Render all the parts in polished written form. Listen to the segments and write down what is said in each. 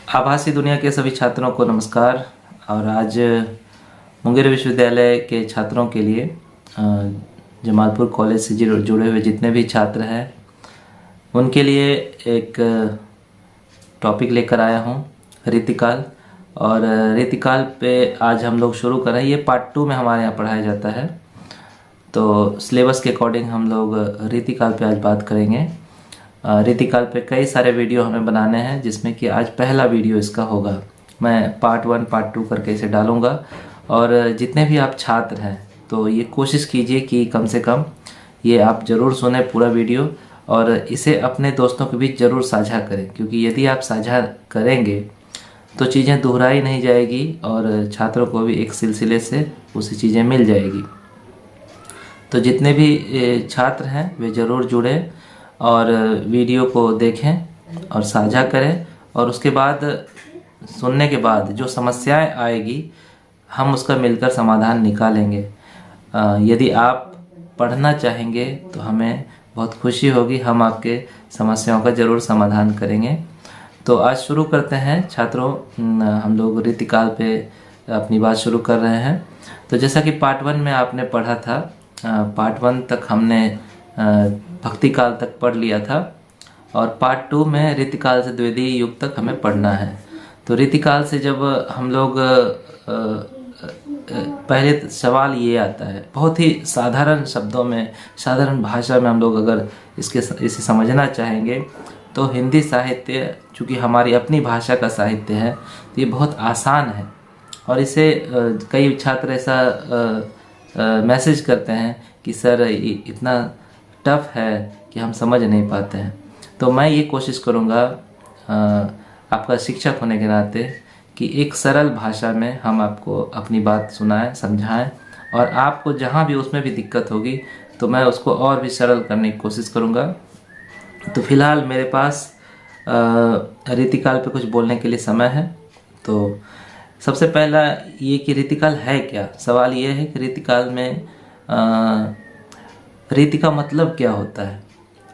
आभासी दुनिया के सभी छात्रों को नमस्कार। और आज मुंगेर विश्वविद्यालय के छात्रों के लिए जमालपुर कॉलेज से जुड़े हुए जितने भी छात्र हैं उनके लिए एक टॉपिक लेकर आया हूं, रीतिकाल। और रीतिकाल पे आज हम लोग शुरू कर रहे हैं। ये पार्ट 2 में हमारे यहाँ पढ़ाया जाता है, तो सिलेबस के अकॉर्डिंग हम लोग रीतिकाल पे आज बात करेंगे। रीतिकाल पे कई सारे वीडियो हमें बनाने हैं, जिसमें कि आज पहला वीडियो इसका होगा। मैं पार्ट 1 पार्ट 2 करके इसे डालूंगा। और जितने भी आप छात्र हैं तो ये कोशिश कीजिए कि कम से कम ये आप ज़रूर सुने पूरा वीडियो, और इसे अपने दोस्तों के बीच ज़रूर साझा करें, क्योंकि यदि आप साझा करेंगे तो चीज़ें दोहराई नहीं जाएगी और छात्रों को भी एक सिलसिले से उसी चीज़ें मिल जाएगी। तो जितने भी छात्र हैं वे ज़रूर जुड़ें और वीडियो को देखें और साझा करें, और उसके बाद सुनने के बाद जो समस्याएं आएगी हम उसका मिलकर समाधान निकालेंगे। यदि आप पढ़ना चाहेंगे तो हमें बहुत खुशी होगी, हम आपके समस्याओं का ज़रूर समाधान करेंगे। तो आज शुरू करते हैं छात्रों। हम लोग रीतिकाल पे अपनी बात शुरू कर रहे हैं। तो जैसा कि पार्ट 1 में आपने पढ़ा था, पार्ट 1 तक हमने भक्ति काल तक पढ़ लिया था, और पार्ट 2 में रीतिकाल से द्वितीय युग तक हमें पढ़ना है। तो रीतिकाल से जब हम लोग पहले सवाल ये आता है, बहुत ही साधारण शब्दों में, साधारण भाषा में हम लोग अगर इसे समझना चाहेंगे तो हिंदी साहित्य चूँकि हमारी अपनी भाषा का साहित्य है तो ये बहुत आसान है। और इसे कई छात्र ऐसा मैसेज करते हैं कि सर इतना टफ है कि हम समझ नहीं पाते हैं। तो मैं ये कोशिश करूँगा आपका शिक्षक होने के नाते कि एक सरल भाषा में हम आपको अपनी बात सुनाएं, समझाएं, और आपको जहाँ भी उसमें भी दिक्कत होगी तो मैं उसको और भी सरल करने की कोशिश करूँगा। तो फिलहाल मेरे पास रीतिकाल पे कुछ बोलने के लिए समय है। तो सबसे पहला ये कि रीतिकाल है क्या। सवाल ये है कि रीतिकाल में रीति का मतलब क्या होता है।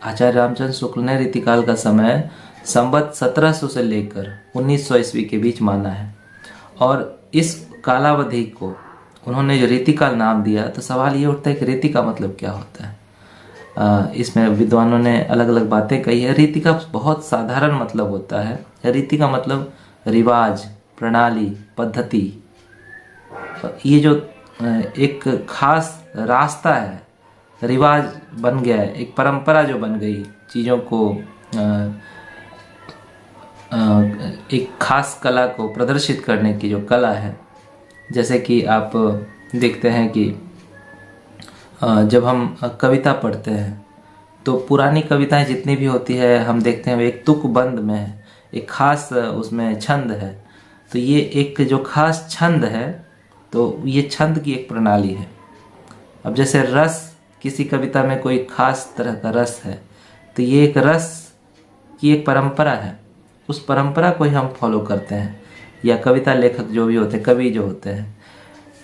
आचार्य रामचंद्र शुक्ल ने रीतिकाल का समय संवत 1700 से लेकर 1900 ईस्वी के बीच माना है, और इस कालावधि को उन्होंने जो रीतिकाल नाम दिया, तो सवाल ये उठता है कि रीति का मतलब क्या होता है। इसमें विद्वानों ने अलग अलग बातें कही है। रीति का बहुत साधारण मतलब होता है। रीति का मतलब रिवाज, प्रणाली, पद्धति। ये जो एक खास रास्ता है, रिवाज बन गया है, एक परंपरा जो बन गई, चीज़ों को एक खास कला को प्रदर्शित करने की जो कला है। जैसे कि आप देखते हैं कि जब हम कविता पढ़ते हैं तो पुरानी कविताएं जितनी भी होती है हम देखते हैं एक तुकबंद में है, एक खास उसमें छंद है। तो ये एक जो खास छंद है, तो ये छंद की एक प्रणाली है। अब जैसे रस, किसी कविता में कोई खास तरह का रस है, तो ये एक रस की एक परंपरा है। उस परंपरा को ही हम फॉलो करते हैं, या कविता लेखक जो भी होते हैं, कवि जो होते हैं,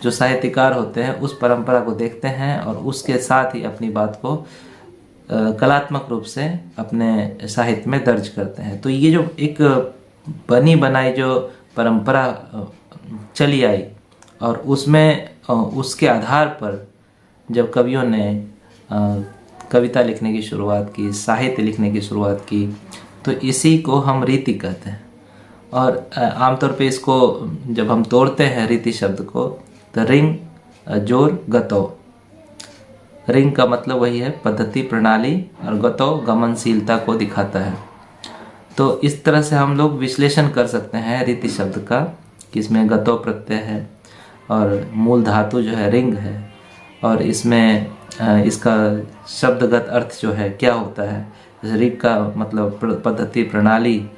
जो साहित्यकार होते हैं, उस परंपरा को देखते हैं और उसके साथ ही अपनी बात को कलात्मक रूप से अपने साहित्य में दर्ज करते हैं। तो ये जो एक बनी बनाई जो परंपरा चली आई, और उसमें उसके आधार पर जब कवियों ने कविता लिखने की शुरुआत की, साहित्य लिखने की शुरुआत की, तो इसी को हम रीति कहते हैं। और आमतौर पे इसको जब हम तोड़ते हैं रीति शब्द को, तो रिंग, जोर, गतो। रिंग का मतलब वही है पद्धति, प्रणाली, और गतो गमनशीलता को दिखाता है। तो इस तरह से हम लोग विश्लेषण कर सकते हैं रीति शब्द का, कि इसमें गतो प्रत्यय है और मूल धातु जो है रिंग है, और इसमें इसका शब्दगत अर्थ जो है क्या होता है। जैसे रिंग का मतलब पद्धति, प्रणाली,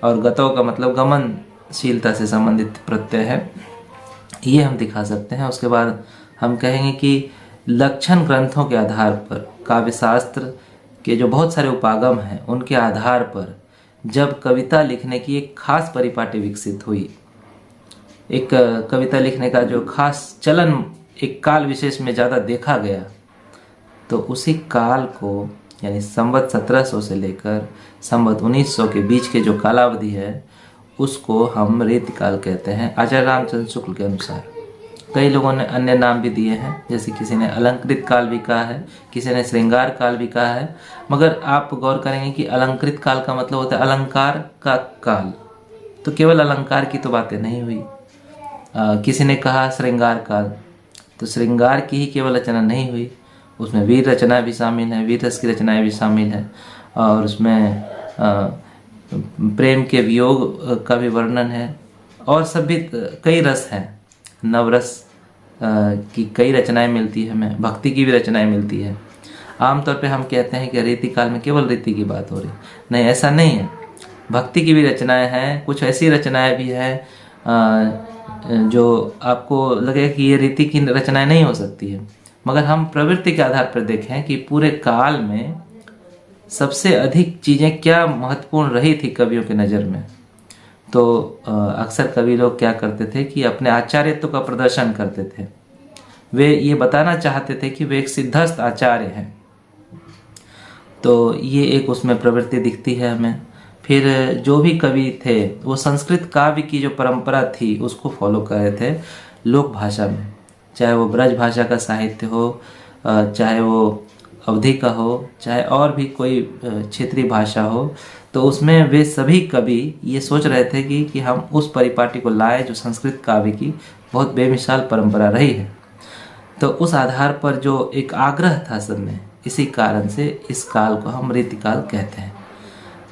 और गतो का मतलब गमनशीलता से संबंधित प्रत्यय है, ये हम दिखा सकते हैं। उसके बाद हम कहेंगे कि लक्षण ग्रंथों के आधार पर, काव्यशास्त्र के जो बहुत सारे उपागम हैं उनके आधार पर जब कविता लिखने की एक खास परिपाटी विकसित हुई, एक कविता लिखने का जो खास चलन एक काल विशेष में ज़्यादा देखा गया, तो उसी काल को, यानी संवत 1700 से लेकर संवत 1900 के बीच के जो कालावधि है, उसको हम रीतिकाल कहते हैं आचार्य रामचंद्र शुक्ल के अनुसार। कई लोगों ने अन्य नाम भी दिए हैं, जैसे किसी ने अलंकृत काल भी कहा है, किसी ने श्रृंगार काल भी कहा है। मगर आप गौर करेंगे कि अलंकृत काल का मतलब होता है अलंकार का काल, तो केवल अलंकार की तो बातें नहीं हुई। किसी ने कहा श्रृंगार काल, तो श्रृंगार की ही केवल रचना नहीं हुई, उसमें वीर रचना भी शामिल है, वीर रस की रचनाएं भी शामिल है, और उसमें प्रेम के वियोग का भी वर्णन है, और सभी कई रस हैं, नवरस की कई रचनाएं मिलती है, हमें भक्ति की भी रचनाएं मिलती है। आमतौर पे हम कहते हैं कि रीति काल में केवल रीति की बात हो रही, नहीं, ऐसा नहीं है। भक्ति की भी रचनाएं हैं, कुछ ऐसी रचनाएं भी हैं जो आपको लगे कि ये रीति की रचनाएं नहीं हो सकती है, मगर हम प्रवृत्ति के आधार पर देखें कि पूरे काल में सबसे अधिक चीज़ें क्या महत्वपूर्ण रही थी कवियों की नज़र में, तो अक्सर कवि लोग क्या करते थे कि अपने आचार्यत्व का प्रदर्शन करते थे। वे ये बताना चाहते थे कि वे एक सिद्धस्थ आचार्य हैं, तो ये एक उसमें प्रवृत्ति दिखती है हमें। फिर जो भी कवि थे वो संस्कृत काव्य की जो परंपरा थी उसको फॉलो कर रहे थे लोक भाषा में, चाहे वो ब्रज भाषा का साहित्य हो, चाहे वो अवधि का हो, चाहे और भी कोई क्षेत्रीय भाषा हो, तो उसमें वे सभी कवि ये सोच रहे थे कि हम उस परिपाटी को लाए जो संस्कृत काव्य की बहुत बेमिसाल परंपरा रही है। तो उस आधार पर जो एक आग्रह था सब में, इसी कारण से इस काल को हम रीतिकाल कहते हैं।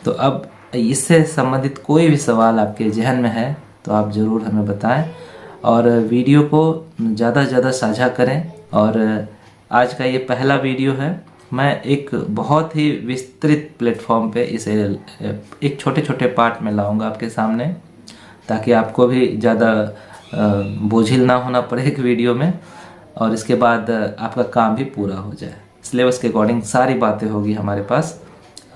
तो अब इससे संबंधित कोई भी सवाल आपके जहन में है तो आप ज़रूर हमें बताएं, और वीडियो को ज़्यादा से ज़्यादा साझा करें। और आज का ये पहला वीडियो है, मैं एक बहुत ही विस्तृत प्लेटफॉर्म पे इसे एक छोटे छोटे पार्ट में लाऊंगा आपके सामने, ताकि आपको भी ज़्यादा बोझिल ना होना पड़े एक वीडियो में, और इसके बाद आपका काम भी पूरा हो जाए। सिलेबस के अकॉर्डिंग सारी बातें होगी हमारे पास।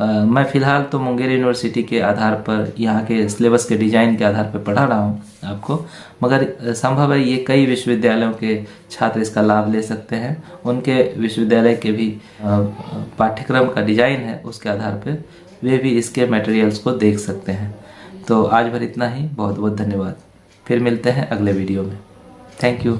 मैं फ़िलहाल तो मुंगेर यूनिवर्सिटी के आधार पर, यहाँ के सिलेबस के डिज़ाइन के आधार पर पढ़ा रहा हूँ आपको, मगर संभव है ये कई विश्वविद्यालयों के छात्र इसका लाभ ले सकते हैं। उनके विश्वविद्यालय के भी पाठ्यक्रम का डिज़ाइन है, उसके आधार पर वे भी इसके मटेरियल्स को देख सकते हैं। तो आज भर इतना ही, बहुत बहुत धन्यवाद। फिर मिलते हैं अगले वीडियो में। Thank you.